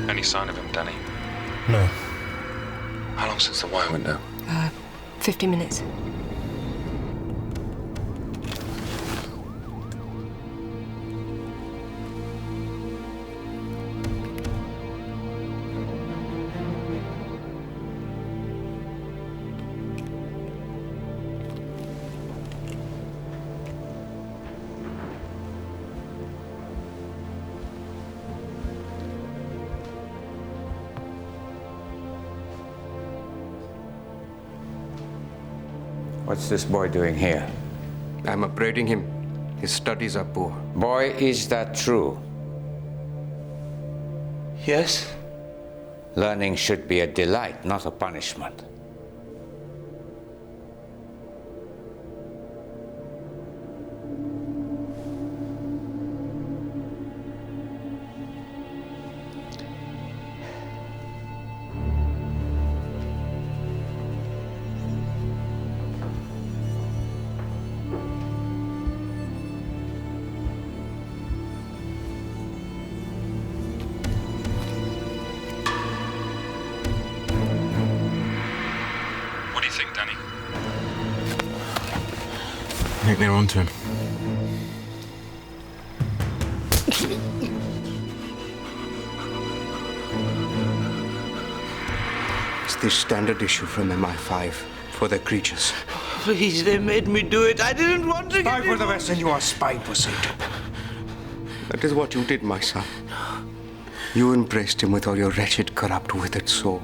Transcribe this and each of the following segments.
Any sign of him, Danny? No. How long since the wire went down? 50 minutes. What's this boy doing here? I'm upbraiding him. His studies are poor. Boy, is that true? Yes? Learning should be a delight, not a punishment. What do you think, Danny? I think they're onto him. It's the standard issue from MI5 for their creatures. Please, they made me do it. I didn't want to Spy get for the West, and you are spying for Satan. That is what you did, my son. You embraced him with all your wretched, corrupt, withered soul.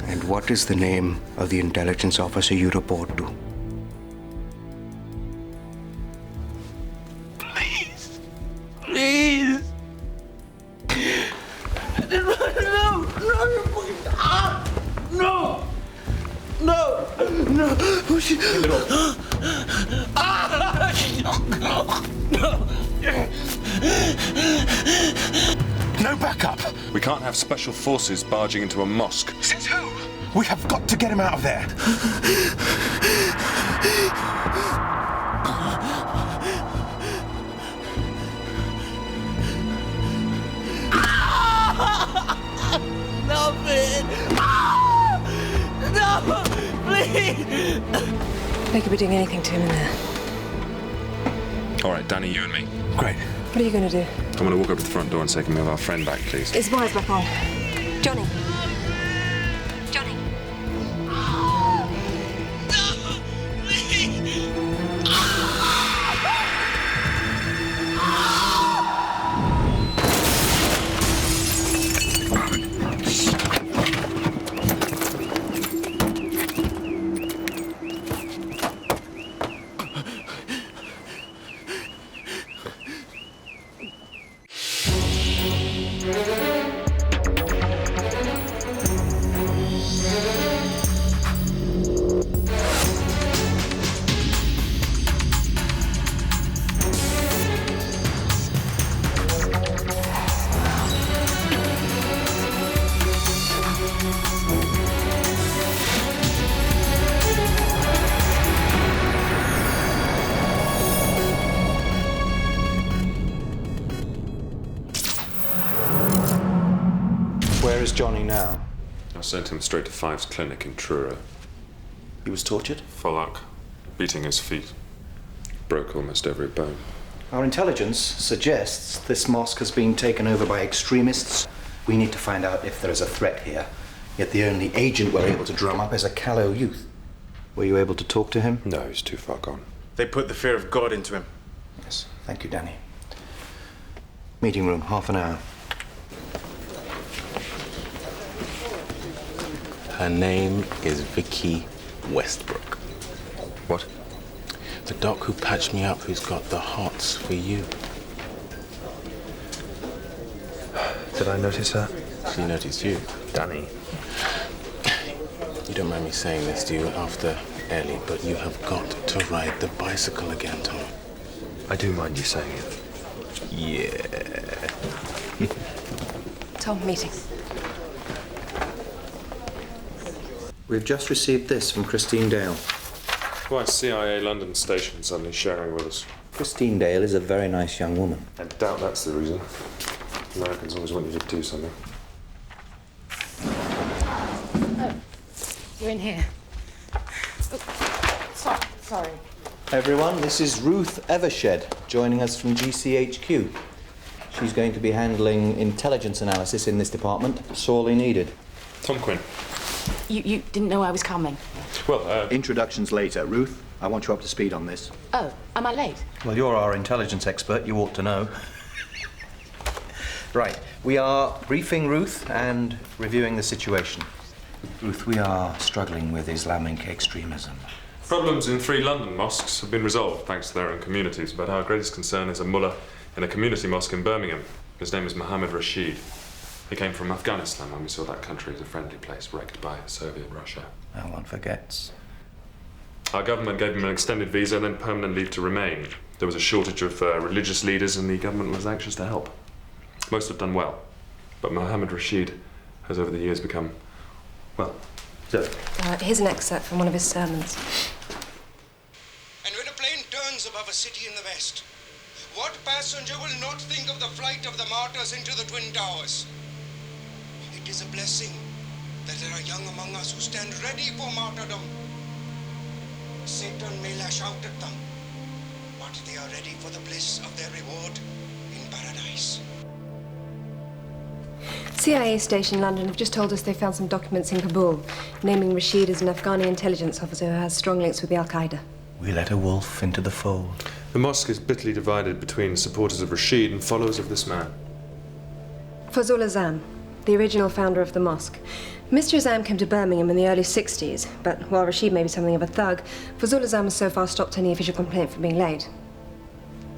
And what is the name of the intelligence officer you report to? Please. Please. I didn't want to know. No. No. No. No backup! We can't have special forces barging into a mosque. Says who? We have got to get him out of there. Stop it. No. Please. They could be doing anything to him in there. All right, Danny, you and me. Great. What are you going to do? I'm going to walk up to the front door and say, can we have our friend back, please? His wire's back on. Johnny. Johnny. Where is Johnny now? I sent him straight to Five's clinic in Truro. He was tortured? For luck. Beating his feet. Broke almost every bone. Our intelligence suggests this mosque has been taken over by extremists. We need to find out if there is a threat here. Yet the only agent we're able to drum up is a callow youth. Were you able to talk to him? No, he's too far gone. They put the fear of God into him. Yes. Thank you, Danny. Meeting room, half an hour. Her name is Vicky Westbrook. What? The doc who patched me up, who's got the hots for you. Did I notice her? She noticed you. Danny. You don't mind me saying this to you after Ellie, but you have got to ride the bicycle again, Tom. I do mind you saying it. Yeah. Tom, meeting. We've just received this from Christine Dale. Why CIA London station suddenly sharing with us? Christine Dale is a very nice young woman. I doubt that's the reason. Americans always want you to do something. Oh, you're in here. Oh, sorry. Everyone, this is Ruth Evershed, joining us from GCHQ. She's going to be handling intelligence analysis in this department, sorely needed. Tom Quinn. You didn't know I was coming? Well, Introductions later. Ruth, I want you up to speed on this. Oh, am I late? Well, you're our intelligence expert. You ought to know. Right. We are briefing Ruth and reviewing the situation. Ruth, we are struggling with Islamic extremism. problems in 3 London mosques have been resolved thanks to their own communities, but our greatest concern is a mullah in a community mosque in Birmingham. His name is Mohammed Rashid. He came from Afghanistan when we saw that country as a friendly place wrecked by Soviet Russia. No one forgets. Our government gave him an extended visa and then permanent leave to remain. There was a shortage of religious leaders and the government was anxious to help. Most have done well, but Mohammed Rashid has over the years become, well, so. Here's an excerpt from one of his sermons. And when a plane turns above a city in the west, what passenger will not think of the flight of the martyrs into the Twin Towers? It is a blessing that there are young among us who stand ready for martyrdom. Satan may lash out at them, but they are ready for the bliss of their reward in paradise. CIA station in London have just told us they found some documents in Kabul, naming Rashid as an Afghani intelligence officer who has strong links with the Al-Qaeda. We let a wolf into the fold. The mosque is bitterly divided between supporters of Rashid and followers of this man. Fazul Azam, the original founder of the mosque. Mr. Azam came to Birmingham in the early 60s, but while Rashid may be something of a thug, Fazul Azam has so far stopped any official complaint from being laid.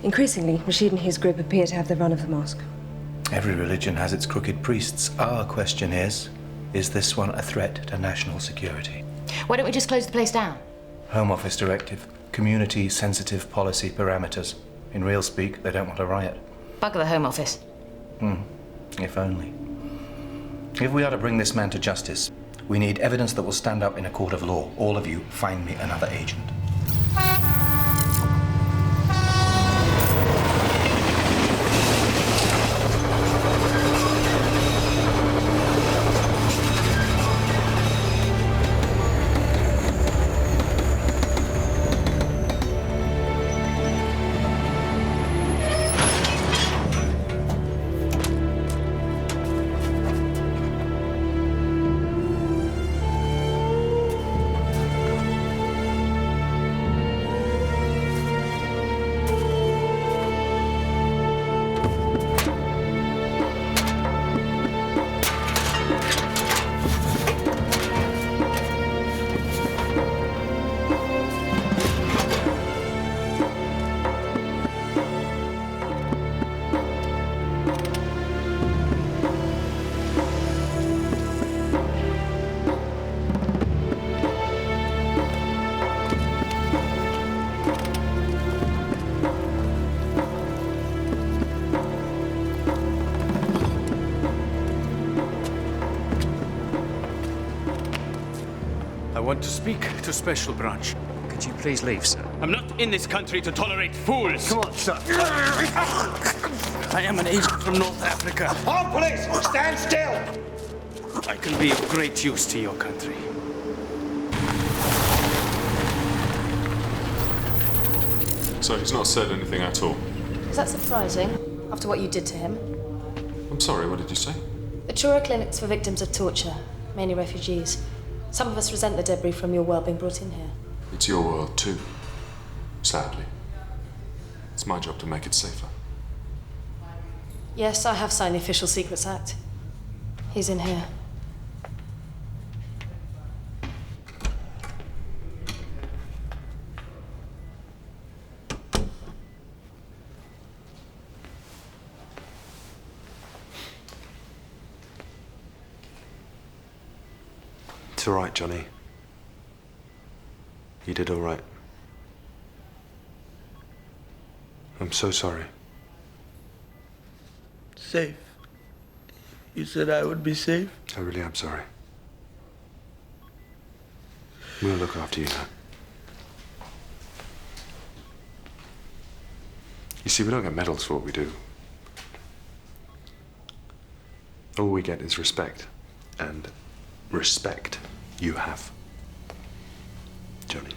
Increasingly, Rashid and his group appear to have the run of the mosque. Every religion has its crooked priests. Our question is this one a threat to national security? Why don't we just close the place down? Home Office directive. Community-sensitive policy parameters. In real speak, they don't want a riot. Bugger the Home Office. If only. If we are to bring this man to justice, we need evidence that will stand up in a court of law. All of you, find me another agent. I want to speak to Special Branch. Could you please leave, sir? I'm not in this country to tolerate fools. Come on, sir. I am an agent from North Africa. All police, stand still! I can be of great use to your country. So he's not said anything at all. Is that surprising, after what you did to him? I'm sorry, what did you say? The Chura clinics for victims of torture, mainly refugees. Some of us resent the debris from your world being brought in here. It's your world too, sadly. It's my job to make it safer. Yes, I have signed the Official Secrets Act. He's in here. It's all right, Johnny. You did all right. I'm so sorry. Safe. You said I would be safe? I really am sorry. We'll look after you now. You see, we don't get medals for what we do. All we get is respect. And respect you have. Johnny,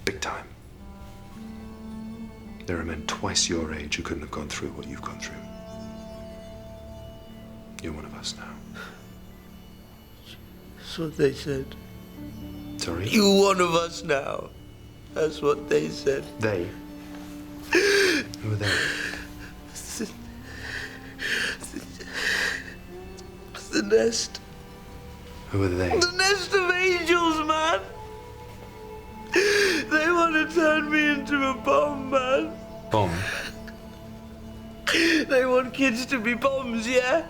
big time. There are men twice your age who couldn't have gone through what you've gone through. You're one of us now. That's what they said. Sorry? You one of us now. That's what they said. They? Who are they? The nest. Who are they? The nest of angels, man. They want to turn me into a bomb, man. Bomb? They want kids to be bombs, yeah?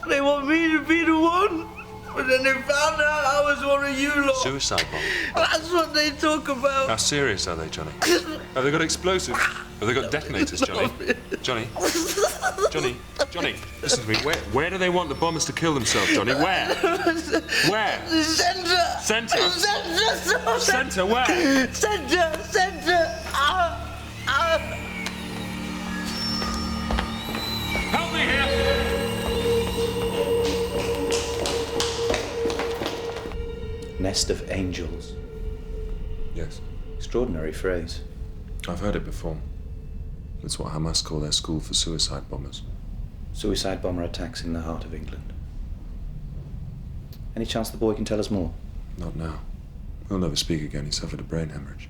They want me to be the one. But then they found out I was one of you lot. Suicide bomb? That's what they talk about. How serious are they, Johnny? Have they got explosives? Have they got detonators, Johnny? Johnny? Johnny? Johnny? Listen to me. Where do they want the bombers to kill themselves, Johnny? Where? Where? Centre. Centre? Centre. Centre? Where? Centre. Help me here! Nest of angels. Yes. Extraordinary phrase. I've heard it before. It's what Hamas call their school for suicide bombers. Suicide bomber attacks in the heart of England. Any chance the boy can tell us more? Not now. He'll never speak again. He suffered a brain hemorrhage.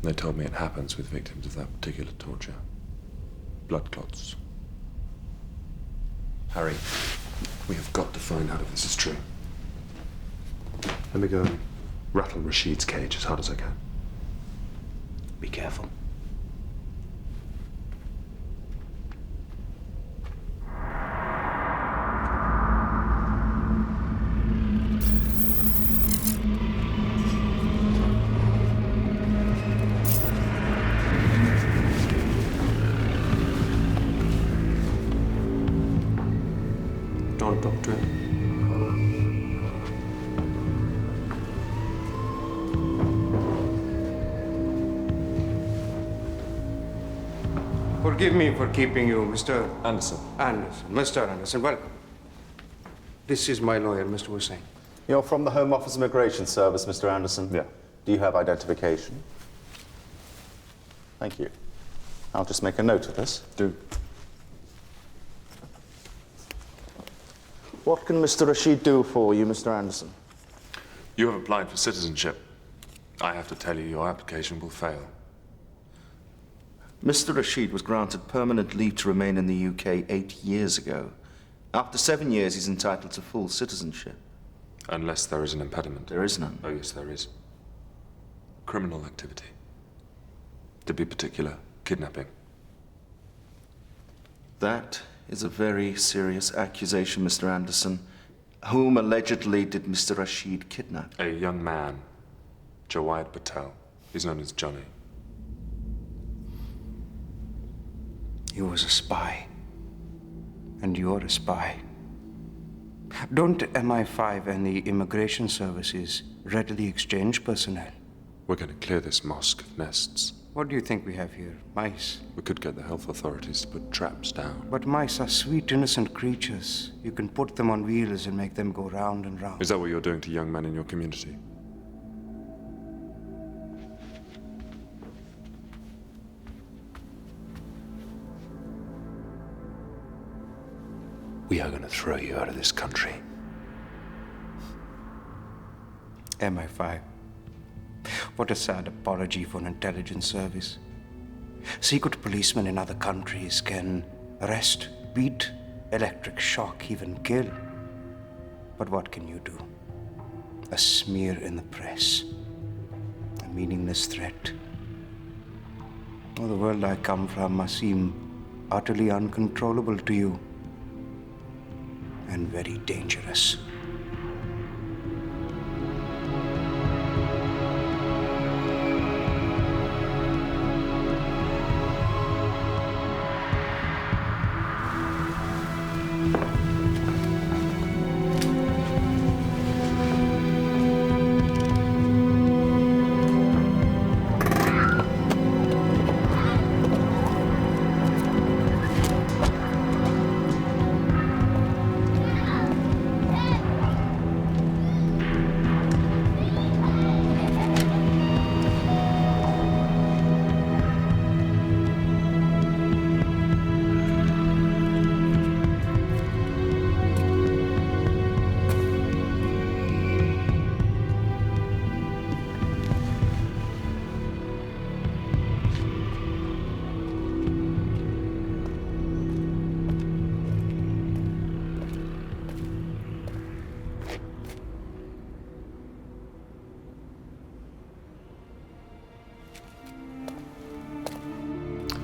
They told me it happens with victims of that particular torture. Blood clots. Harry, we have got to find out if this is true. Let me go and rattle Rashid's cage as hard as I can. Be careful. Don't talk to him. Forgive me for keeping you, Mr. Anderson. Anderson. Mr. Anderson, welcome. This is my lawyer, Mr. Hussain. You're from the Home Office Immigration Service, Mr. Anderson? Yeah. Do you have identification? Thank you. I'll just make a note of this. Do. What can Mr. Rashid do for you, Mr. Anderson? You have applied for citizenship. I have to tell you, your application will fail. Mr. Rashid was granted permanent leave to remain in the UK 8 years ago. After 7 years, he's entitled to full citizenship. Unless there is an impediment. There is none. Oh, yes, there is. Criminal activity. To be particular, kidnapping. That is a very serious accusation, Mr. Anderson. Whom allegedly did Mr. Rashid kidnap? A young man, Jawad Patel. He's known as Johnny. He was a spy. And you're a spy. Don't MI5 and the Immigration Services readily exchange personnel? We're going to clear this mosque of nests. What do you think we have here? Mice? We could get the health authorities to put traps down. But mice are sweet, innocent creatures. You can put them on wheels and make them go round and round. Is that what you're doing to young men in your community? We are going to throw you out of this country. MI5. What a sad apology for an intelligence service. Secret policemen in other countries can arrest, beat, electric shock, even kill. But what can you do? A smear in the press. A meaningless threat. Oh, the world I come from must seem utterly uncontrollable to you. And very dangerous.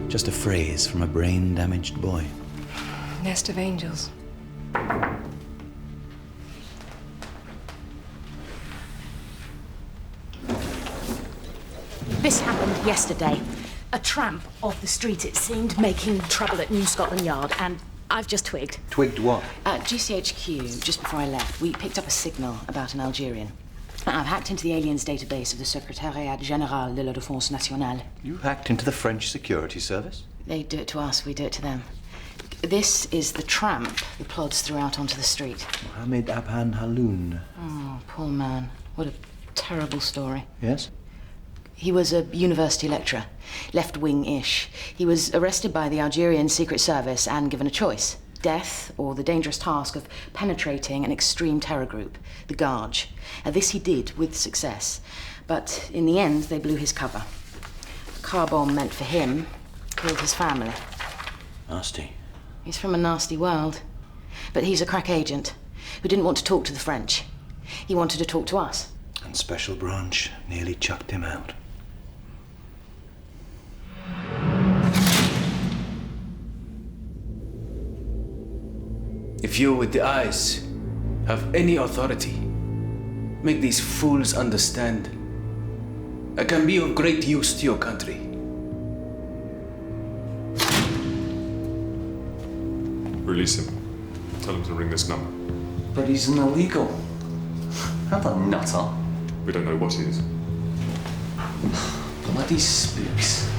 Just a phrase from a brain-damaged boy. Nest of angels. This happened yesterday. A tramp off the street, it seemed, making trouble at New Scotland Yard, and I've just twigged. Twigged what? At GCHQ, just before I left, we picked up a signal about an Algerian. I've hacked into the aliens database of the Secrétariat Général de la Défense Nationale. You hacked into the French security service? They do it to us, we do it to them. This is the tramp who plods throughout onto the street. Mohammed Abhan Halon. Oh, poor man. What a terrible story. Yes? He was a university lecturer, left-wing-ish. He was arrested by the Algerian Secret Service and given a choice: death or the dangerous task of penetrating an extreme terror group, the Garge. This he did with success, but in the end they blew his cover. A car bomb meant for him killed his family. Nasty. He's from a nasty world, but he's a crack agent who didn't want to talk to the French. He wanted to talk to us. And Special Branch nearly chucked him out. If you with the eyes have any authority, make these fools understand. I can be of great use to your country. Release him. Tell him to ring this number. But he's an illegal. Not a nutter. We don't know what he is. Bloody Spooks.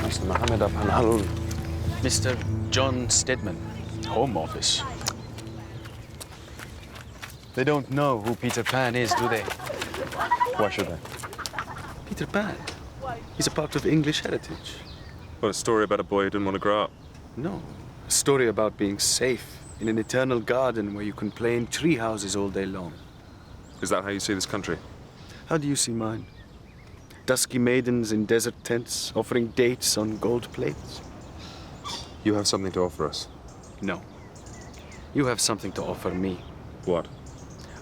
Mr. Mohammed Abhan Halon. Mr. John Stedman, Home Office. They don't know who Peter Pan is, do they? Why should they? Peter Pan? He's a part of English heritage. What, a story about a boy who didn't want to grow up? No, a story about being safe in an eternal garden where you can play in tree houses all day long. Is that how you see this country? How do you see mine? Dusky maidens in desert tents offering dates on gold plates? You have something to offer us. No. You have something to offer me. What?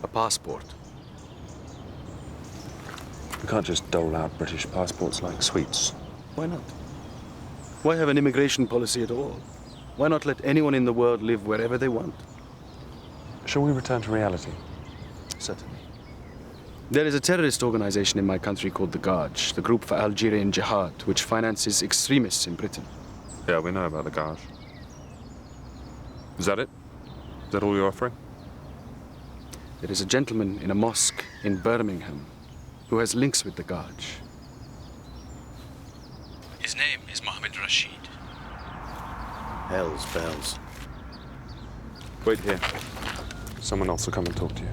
A passport. You can't just dole out British passports like sweets. Why not? Why have an immigration policy at all? Why not let anyone in the world live wherever they want? Shall we return to reality? Certainly. There is a terrorist organization in my country called the Garge, the Group for Algerian Jihad, which finances extremists in Britain. Yeah, we know about the Garge. Is that it? Is that all you're offering? There is a gentleman in a mosque in Birmingham who has links with the Garge. His name is Mohammed Rashid. Hell's bells. Wait here. Someone else will come and talk to you.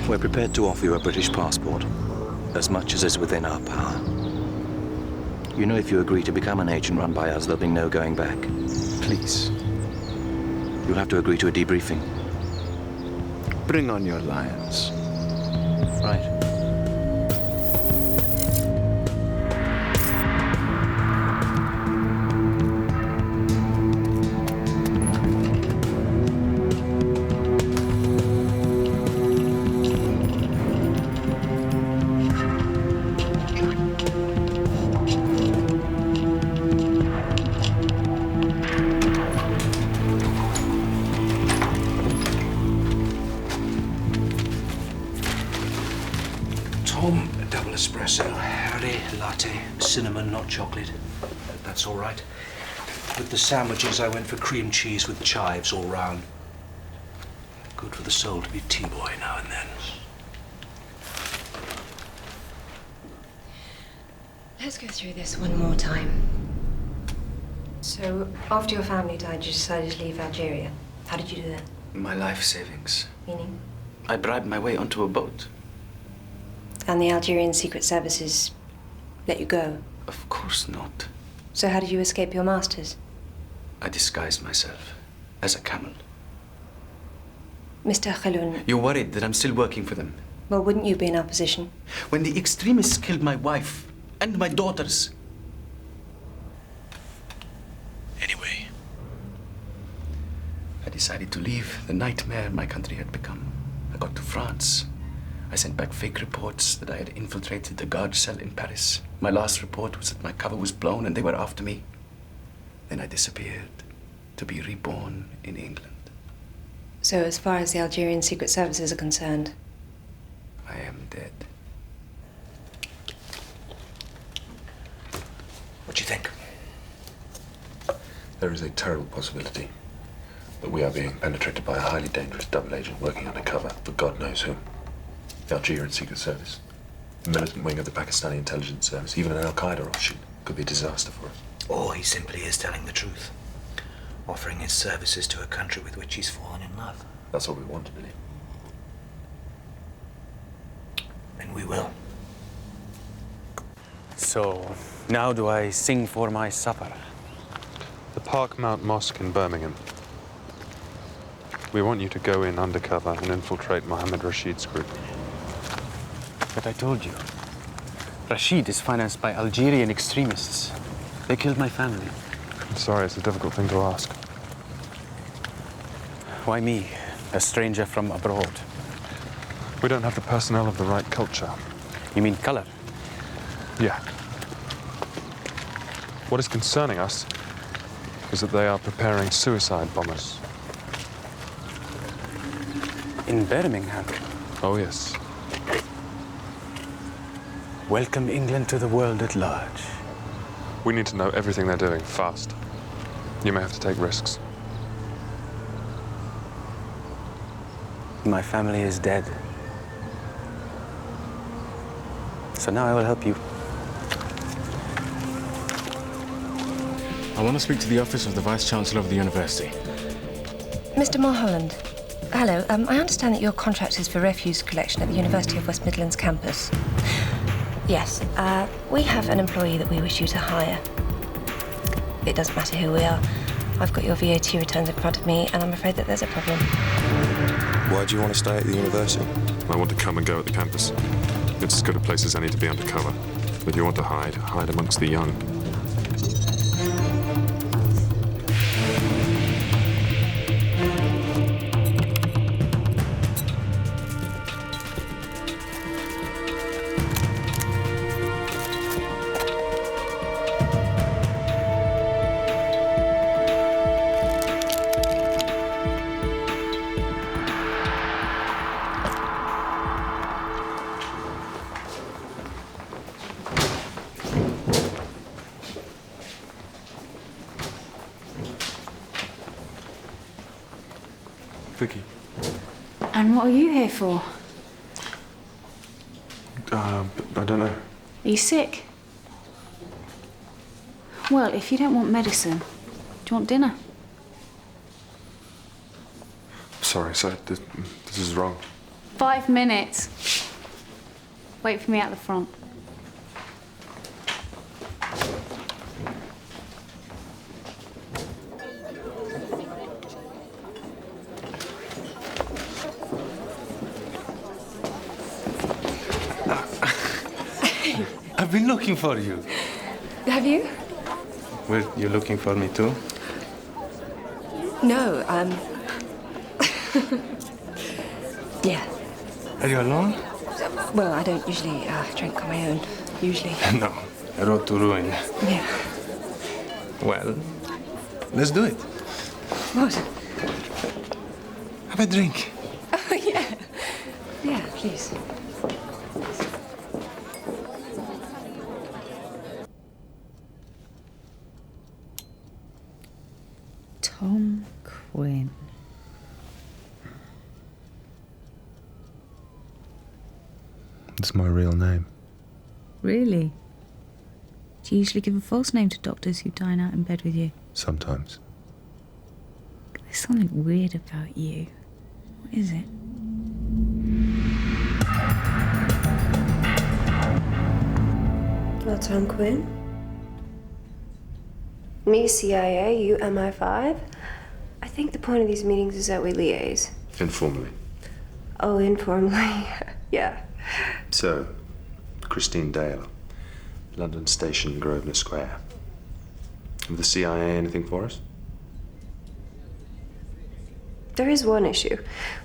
We're prepared to offer you a British passport, as much as is within our power. You know, if you agree to become an agent run by us, there'll be no going back. Please. You'll have to agree to a debriefing. Bring on your lions. Right. Tom, a double espresso. Harry, latte, cinnamon, not chocolate. That's all right. With the sandwiches, I went for cream cheese with chives all round. Good for the soul to be tea-boy now and then. Let's go through this one more time. So, after your family died, you decided to leave Algeria. How did you do that? My life savings. Meaning? I bribed my way onto a boat. And the Algerian Secret Services let you go? Of course not. So how did you escape your masters? I disguised myself. as a camel. Mr. Halon, You're worried that I'm still working for them. well, wouldn't you be in our position? When the extremists killed my wife and my daughters. Anyway, I decided to leave the nightmare my country had become. I got to France. I sent back fake reports that I had infiltrated the guard cell in Paris. My last report was that my cover was blown and they were after me. Then I disappeared to be reborn in England. So as far as the Algerian secret services are concerned, I am dead. What do you think? There is a terrible possibility that we are being penetrated by a highly dangerous double agent working undercover for God knows whom. The Algerian Secret Service, the militant wing of the Pakistani intelligence service, even an Al-Qaeda offshoot could be a disaster for us. Or he simply is telling the truth, offering his services to a country with which he's fallen in love. That's what we want to believe. And we will. So, now do I sing for my supper? The Park Mount Mosque in Birmingham. We want you to go in undercover and infiltrate Mohammed Rashid's group. But I told you, Rashid is financed by Algerian extremists. They killed my family. I'm sorry, it's a difficult thing to ask. Why me, a stranger from abroad? We don't have the personnel of the right culture. You mean color? Yeah. What is concerning us is that they are preparing suicide bombers. In Birmingham? Oh, yes. Welcome England to the world at large. We need to know everything they're doing, fast. You may have to take risks. My family is dead. So now I will help you. I want to speak to the office of the Vice-Chancellor of the University. Mr. Mulholland, hello. I understand that your contract is for refuse collection at the University of West Midlands campus. Yes, we have an employee that we wish you to hire. It doesn't matter who we are. I've got your VAT returns in front of me, and I'm afraid that there's a problem. Why do you want to stay at the university? I want to come and go at the campus. It's as good a place as any to be undercover. If you want to hide, hide amongst the young. Vicky. And what are you here for? I don't know. Are you sick? Well, if you don't want medicine, do you want dinner? Sorry, this is wrong. 5 minutes. Wait for me at the front. I've been looking for you. Have you? Well, you're looking for me too? No, yeah. Are you alone? Well, I don't usually drink on my own, usually. No, a road to ruin. Yeah. Well, let's do it. What? Have a drink. Oh, yeah. Yeah, please. Tom Quinn. It's my real name. Really? Do you usually give a false name to doctors who dine out in bed with you? Sometimes. There's something weird about you. What is it? Well, Tom Quinn. Me, CIA, you, MI5. I think the point of these meetings is that we liaise. Informally. Oh, informally. Yeah. So, Christine Dale, London Station, Grosvenor Square. Have the CIA anything for us? There is one issue.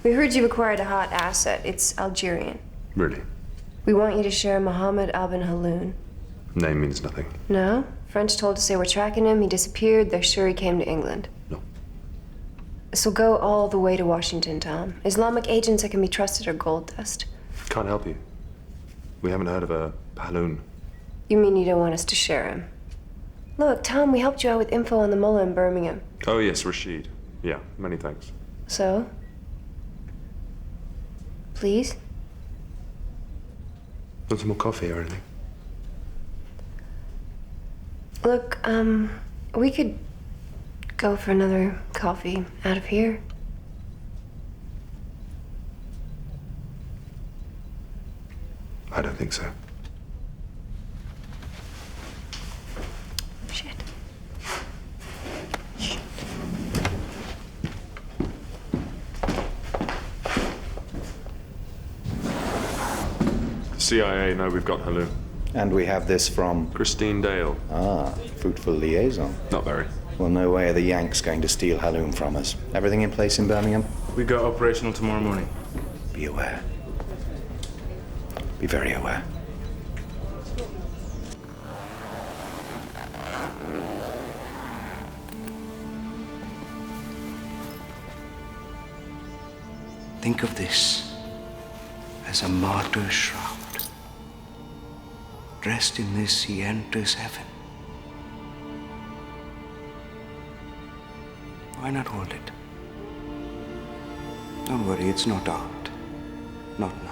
We heard you've acquired a hot asset. It's Algerian. Really? We want you to share Mohammed Ibn Halon. Name means nothing. No? French told us they were tracking him. He disappeared. They're sure he came to England. No. So go all the way to Washington, Tom. Islamic agents that can be trusted are gold dust. Can't help you. We haven't heard of a Halon. You mean you don't want us to share him? Look, Tom, we helped you out with info on the mullah in Birmingham. Oh, yes, Rashid. Yeah, many thanks. So? Please? Want some more coffee or anything? Look, we could go for another coffee out of here. I don't think so. Shit. The CIA know we've got Halon. And we have this from? Christine Dale. Ah, fruitful liaison. Not very. Well, no way are the Yanks going to steal Halon from us. Everything in place in Birmingham? We go operational tomorrow morning. Be aware. Be very aware. Think of this as a martyr's shroud. Dressed in this, he enters heaven. Why not hold it? Don't worry, it's not art. Not now.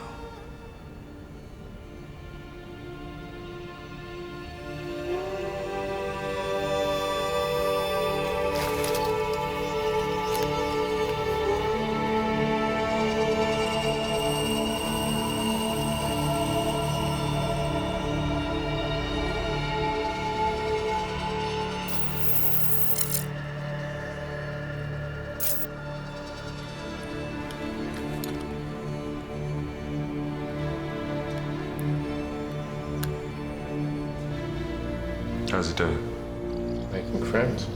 How's it doing? Making friends.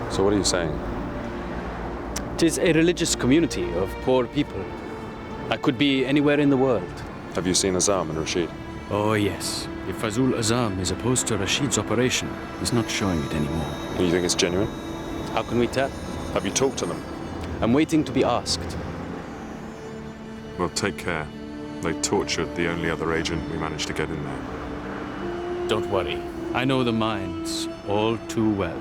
So what are you saying? It is a religious community of poor people. I could be anywhere in the world. Have you seen Azam and Rashid? Oh, yes. If Fazul Azam is opposed to Rashid's operation, he's not showing it anymore. And you think it's genuine? How can we tell? Have you talked to them? I'm waiting to be asked. Well, take care. They tortured the only other agent we managed to get in there. Don't worry. I know the minds all too well.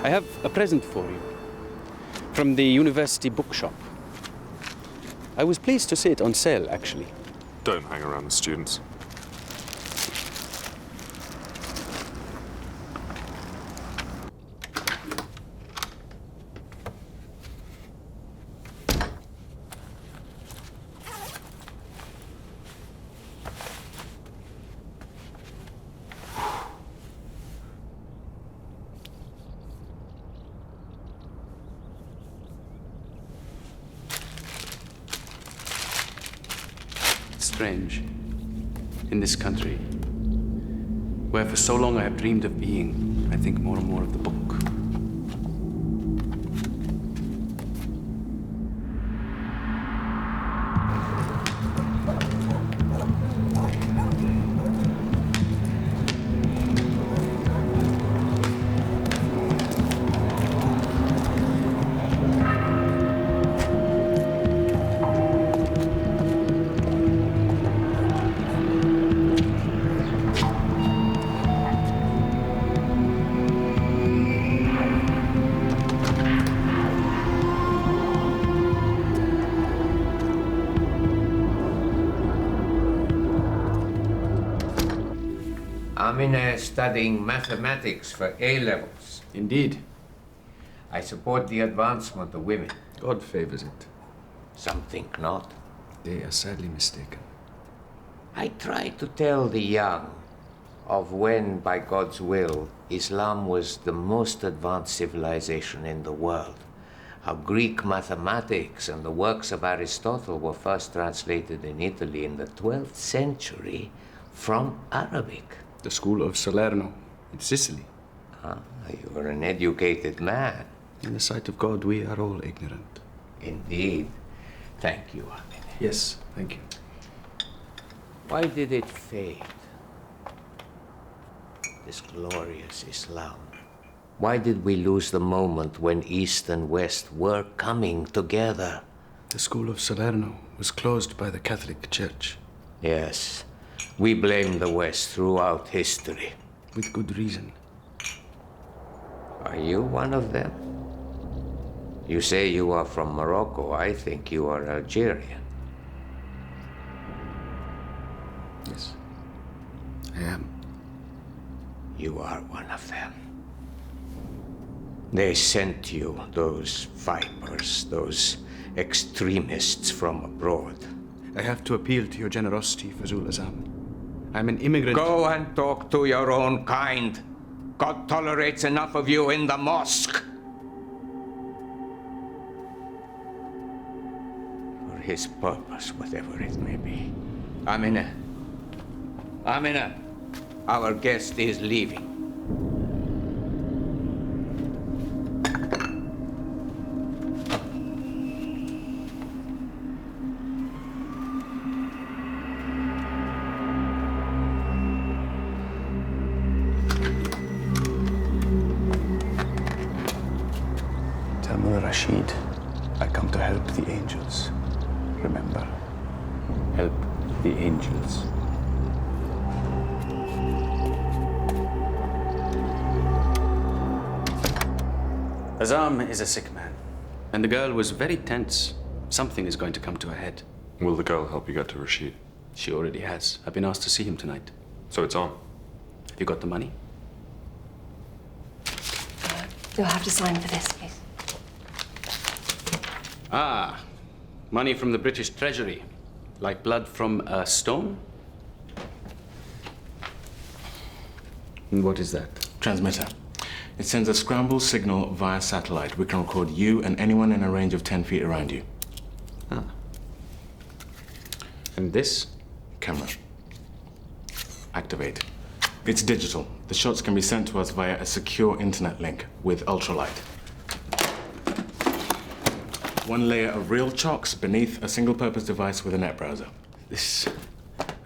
I have a present for you from the university bookshop. I was pleased to see it on sale, actually. Don't hang around the students. Strange, in this country, where for so long I have dreamed of being, I think more and more of the book. I'm in studying mathematics for A-levels. Indeed. I support the advancement of women. God favors it. Some think not. They are sadly mistaken. I try to tell the young of when, by God's will, Islam was the most advanced civilization in the world. How Greek mathematics and the works of Aristotle were first translated in Italy in the 12th century from Arabic. The school of Salerno in Sicily. Ah, you are an educated man. In the sight of God, we are all ignorant. Indeed. Thank you, Amin. Yes, thank you. Why did it fade? This glorious Islam. Why did we lose the moment when East and West were coming together? The school of Salerno was closed by the Catholic Church. Yes. We blame the West throughout history. With good reason. Are you one of them? You say you are from Morocco. I think you are Algerian. Yes, I am. You are one of them. They sent you those vipers, those extremists from abroad. I have to appeal to your generosity, Fazul Azam. I'm an immigrant. Go and talk to your own kind. God tolerates enough of you in the mosque. For his purpose, whatever it may be. Amina. Amina, our guest is leaving. Tell me, Rashid, I come to help the angels. Remember, help the angels. Azam is a sick man, and the girl was very tense. Something is going to come to her head. Will the girl help you get to Rashid? She already has. I've been asked to see him tonight. So it's on. Have you got the money? You'll have to sign for this, please. Ah, money from the British Treasury. Like blood from a stone? And what is that? Transmitter. It sends a scrambled signal via satellite. We can record you and anyone in a range of 10 feet around you. Ah. And this? Camera. Activate. It's digital. The shots can be sent to us via a secure internet link with ultralight. One layer of real chocks beneath a single-purpose device with a net browser. This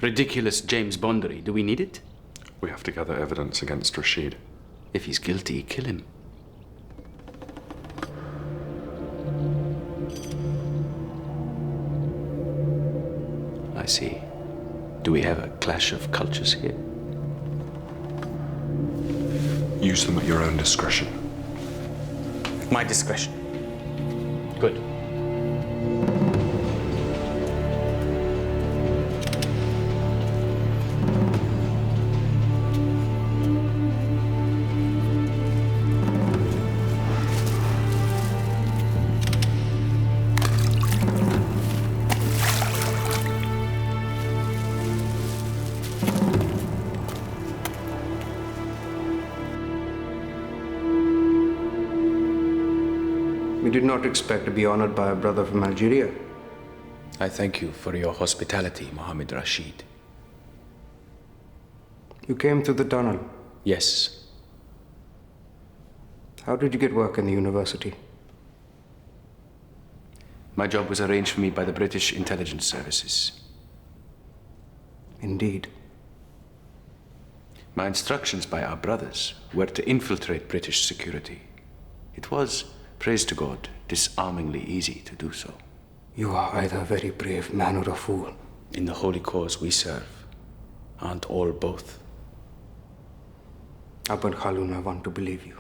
ridiculous James Bondery. Do we need it? We have to gather evidence against Rashid. If he's guilty, kill him. I see. Do we have a clash of cultures here? Use them at your own discretion. My discretion. Good. We did not expect to be honored by a brother from Algeria. I thank you for your hospitality, Mohammed Rashid. You came through the tunnel. Yes. How did you get work in the university? My job was arranged for me by the British intelligence services. Indeed. My instructions by our brothers were to infiltrate British security. It was, praise to God, disarmingly easy to do so. You are either a very brave man or a fool. In the holy cause we serve, aren't all both? Abul Halon, I want to believe you.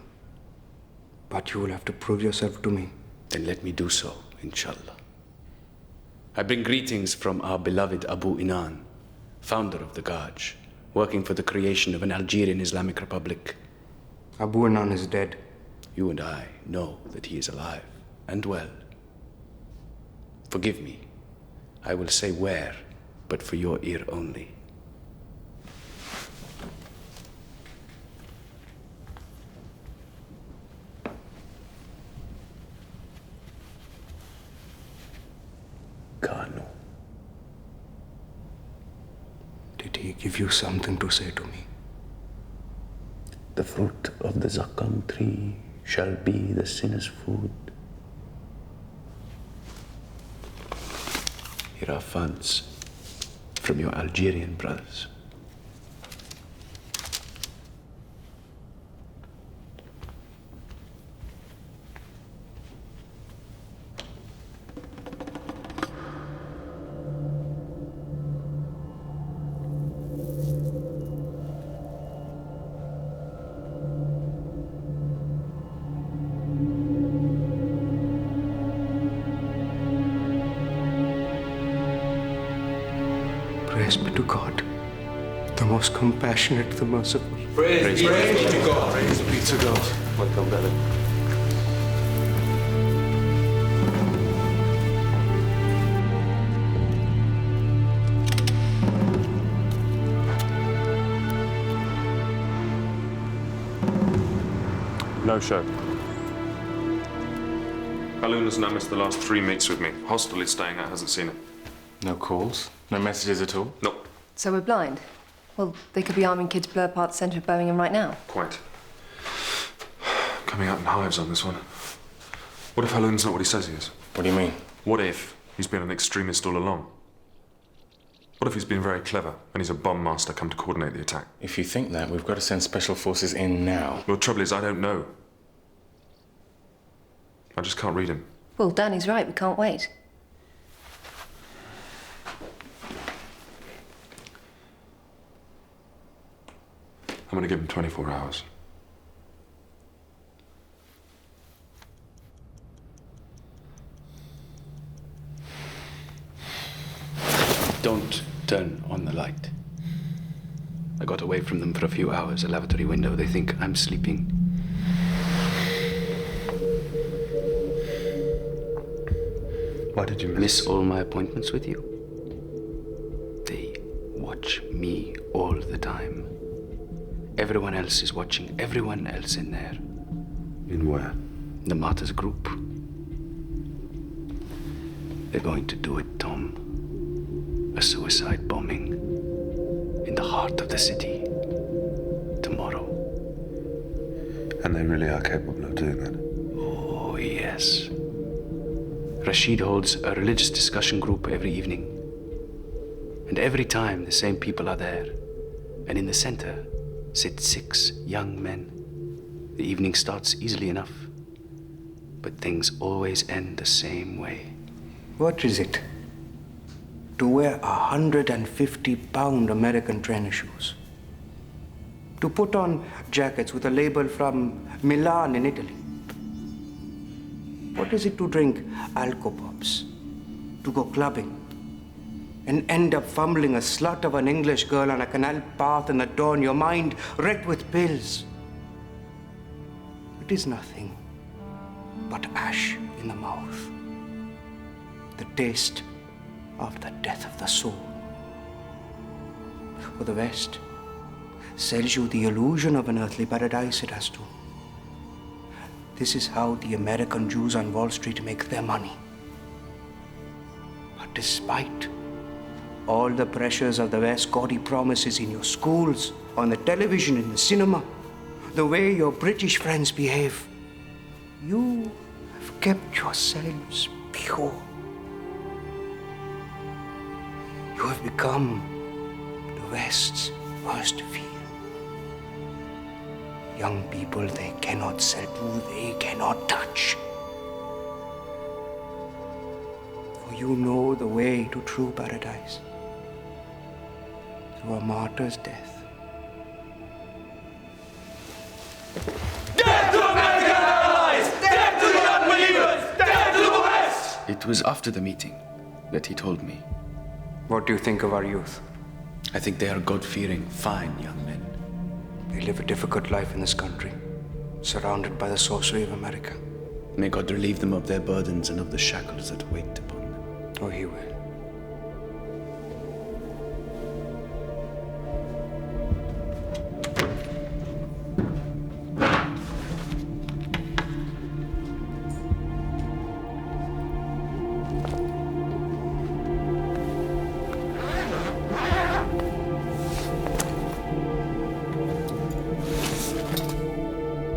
But you will have to prove yourself to me. Then let me do so, inshallah. I bring greetings from our beloved Abu Inan, founder of the Gaj, working for the creation of an Algerian Islamic Republic. Abu Inan is dead. You and I know that he is alive and well. Forgive me. I will say where, but for your ear only. Kanu. Did he give you something to say to me? The fruit of the zakam tree shall be the sinner's food. Here are funds from your Algerian brothers. Praise be to God, the most compassionate, the merciful. Praise be to God. Praise be to God. Welcome, brother. No show. Halon has now missed the last 3 meets with me. Hostel he's staying at hasn't seen it. No calls? No messages at all? Nope. So we're blind? Well, they could be arming kids to blow apart the centre of Birmingham right now. Quite. Coming out in hives on this one. What if Halon's not what he says he is? What do you mean? What if he's been an extremist all along? What if he's been very clever and he's a bomb master come to coordinate the attack? If you think that, we've got to send special forces in now. Well, the trouble is, I don't know. I just can't read him. Well, Danny's right. We can't wait. I'm going to give him 24 hours. Don't turn on the light. I got away from them for a few hours, a lavatory window. They think I'm sleeping. Why did you miss all my appointments with you? They watch me all the time. Everyone else is watching everyone else in there. In where? The Martyrs group. They're going to do it, Tom. A suicide bombing in the heart of the city tomorrow. And they really are capable of doing that? Oh, yes. Rashid holds a religious discussion group every evening. And every time the same people are there. And in the center sit 6 young men. The evening starts easily enough, but things always end the same way. What is it to wear 150-pound American trainer shoes? To put on jackets with a label from Milan in Italy? What is it to drink alcopops? To go clubbing? And end up fumbling a slut of an English girl on a canal path in the dawn, your mind wrecked with pills? It is nothing but ash in the mouth. The taste of the death of the soul. For the West sells you the illusion of an earthly paradise, it has to. This is how the American Jews on Wall Street make their money. But despite all the pressures of the West, gaudy promises in your schools, on the television, in the cinema, the way your British friends behave, you have kept yourselves pure. You have become the West's worst fear. Young people they cannot subdue, they cannot touch. For you know the way to true paradise. Through a martyr's death. Death to American allies! Death to the unbelievers! Death to the West! It was after the meeting that he told me. What do you think of our youth? I think they are God-fearing, fine young men. They live a difficult life in this country. surrounded by the sorcery of America. May God relieve them of their burdens and of the shackles that wait upon them. Oh, he will.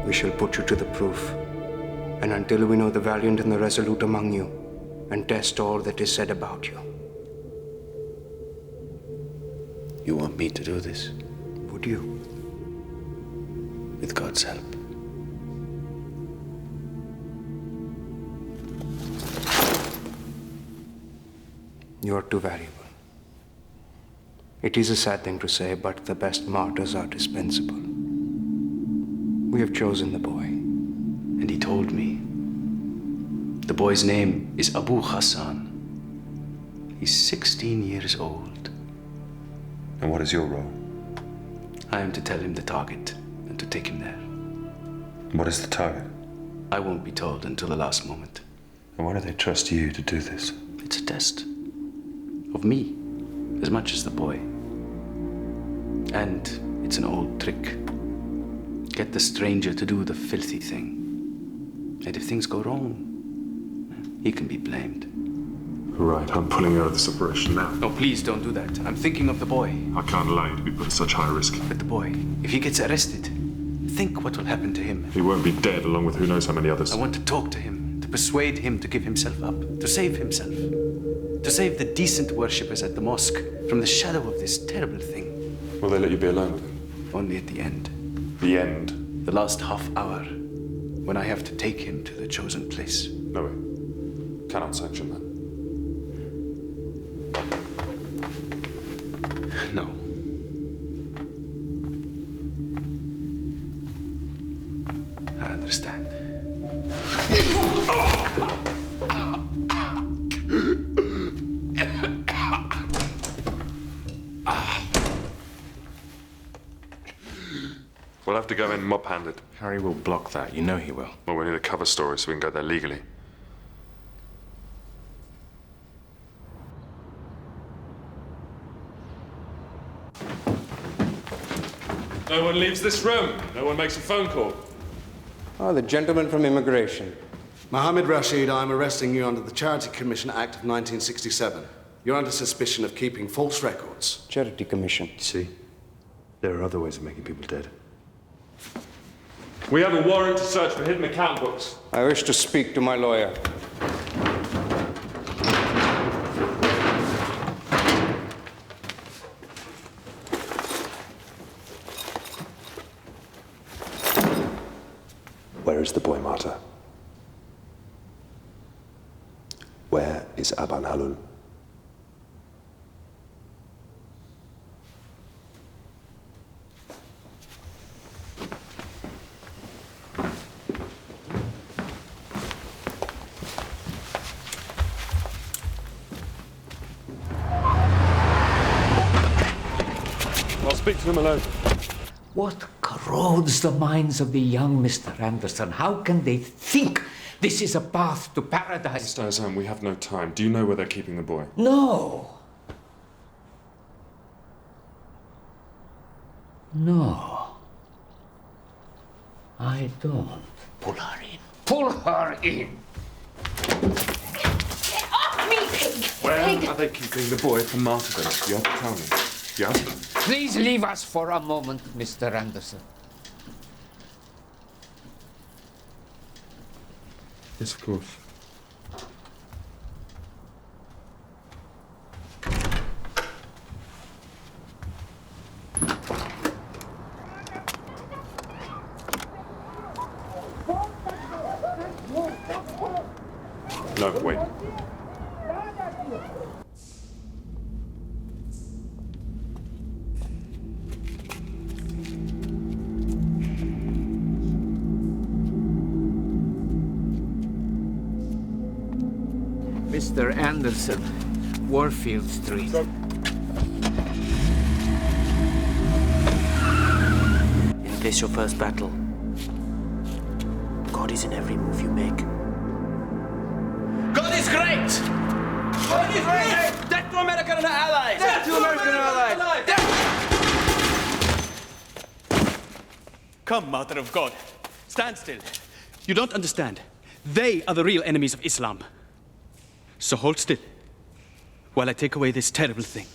We shall put you to the proof. And until we know the valiant and the resolute among you, and test all that is said about you. You want me to do this? Would you? With God's help. You are too valuable. It is a sad thing to say, but the best martyrs are dispensable. We have chosen the boy. And he told me. The boy's name is Abu Hassan. He's 16 years old. And what is your role? I am to tell him the target and to take him there. What is the target? I won't be told until the last moment. And why do they trust you to do this? It's a test. Of me, as much as the boy. And it's an old trick. Get the stranger to do the filthy thing. And if things go wrong, he can be blamed. Right, I'm pulling out of this operation now. No, please don't do that. I'm thinking of the boy. I can't allow you to be put at such high risk. But the boy, if he gets arrested, think what will happen to him. He won't be dead along with who knows how many others. I want to talk to him, to persuade him to give himself up, to save himself. To save the decent worshippers at the mosque from the shadow of this terrible thing. Will they let you be alone with him? Only at the end. The end? The last half hour, when I have to take him to the chosen place. No way. Cannot sanction that. No. I understand. We'll have to go in mop-handed. Harry will block that. You know he will. Well, we need a cover story so we can go there legally. No one leaves this room. No one makes a phone call. Oh, the gentleman from immigration. Mohammed Rashid, I'm arresting you under the Charity Commission Act of 1967. You're under suspicion of keeping false records. Charity Commission. See? There are other ways of making people dead. We have a warrant to search for hidden account books. I wish to speak to my lawyer. Where is the boy martyr? Where is Aban Halon? I'll speak to him alone. What corrodes the minds of the young Mr. Anderson? How can they think this is a path to paradise? Mr. Azam, we have no time. Do you know where they're keeping the boy? No. No. I don't. Pull her in. Pull her in! Get off me, pig! Where are they keeping the boy for martyrdom? You have to tell me. Yeah? Please leave us for a moment, Mr. Anderson. Yes, of course. No, wait. Mr. Anderson, Warfield Street. Is this your first battle? God is in every move you make. God is great! God is great! Death to America and her allies! Death to America and her allies! Come, Mother of God. Stand still. You don't understand. They are the real enemies of Islam. So hold still while I take away this terrible thing.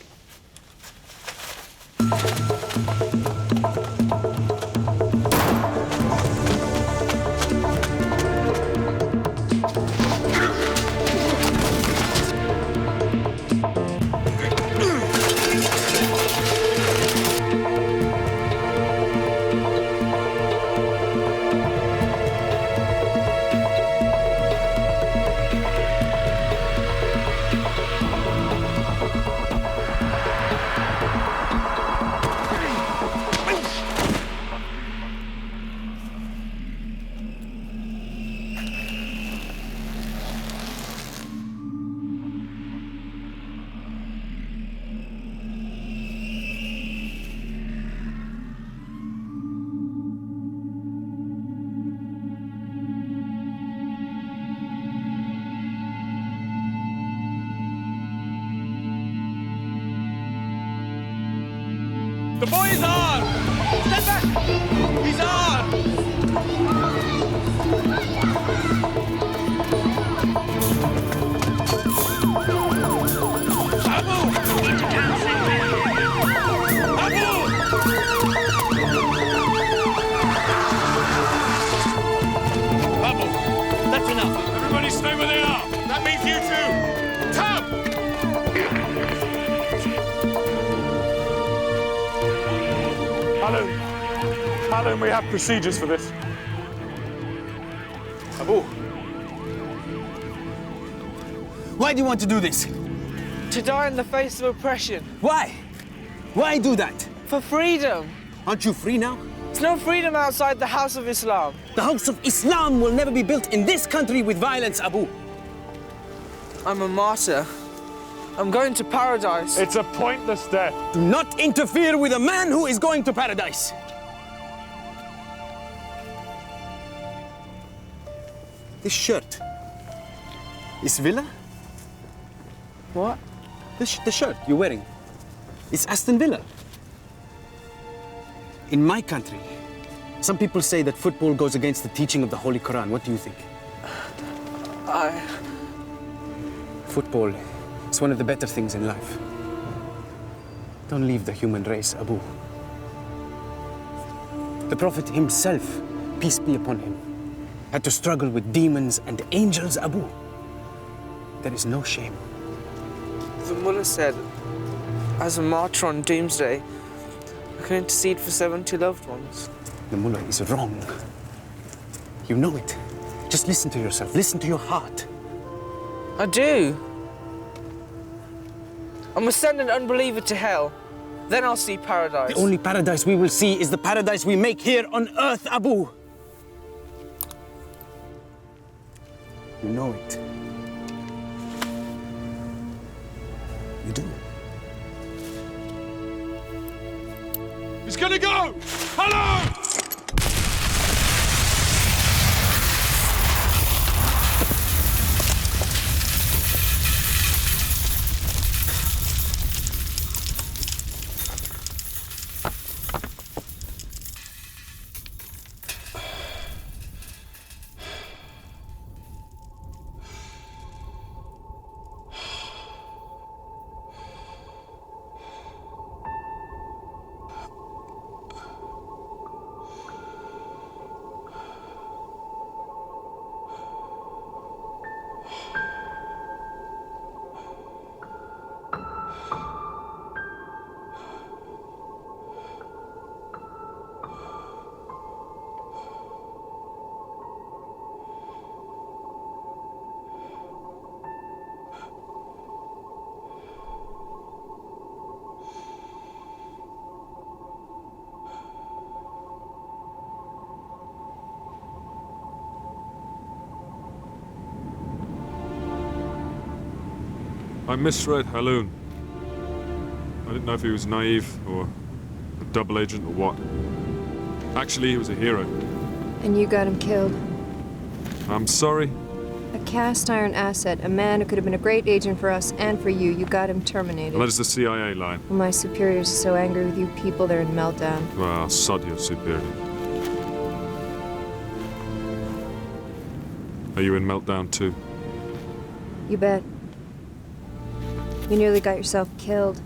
The boy is armed! Stand back! He's armed! Abu! Into town center! Abu! Abu, that's enough. Everybody stay where they are! That means you two! Tom! Halon, we have procedures for this. Abu. Why do you want to do this? To die in the face of oppression. Why? Why do that? For freedom. Aren't you free now? There's no freedom outside the House of Islam. The House of Islam will never be built in this country with violence, Abu. I'm a martyr. I'm going to paradise. It's a pointless death. Do not interfere with a man who is going to paradise. This shirt is Villa? What? The shirt you're wearing. It's Aston Villa. In my country, some people say that football goes against the teaching of the Holy Quran. What do you think? Football is one of the better things in life. Don't leave the human race, Abu. The Prophet himself, peace be upon him, had to struggle with demons and angels, Abu. There is no shame. The Mullah said, as a martyr on Doomsday, I can intercede for 70 loved ones. The Mullah is wrong. You know it. Just listen to yourself. Listen to your heart. I do. I must send an unbeliever to hell. Then I'll see paradise. The only paradise we will see is the paradise we make here on earth, Abu. You know it. You do. He's gonna go! Hello! I misread Halon. I didn't know if he was naive or a double agent or what. Actually, he was a hero. And you got him killed. I'm sorry. A cast iron asset, a man who could have been a great agent for us and for you. You got him terminated. That is the CIA line. Well, my superiors are so angry with you people, they're in meltdown. Well, sod your superior. Are you in meltdown too? You bet. You nearly got yourself killed.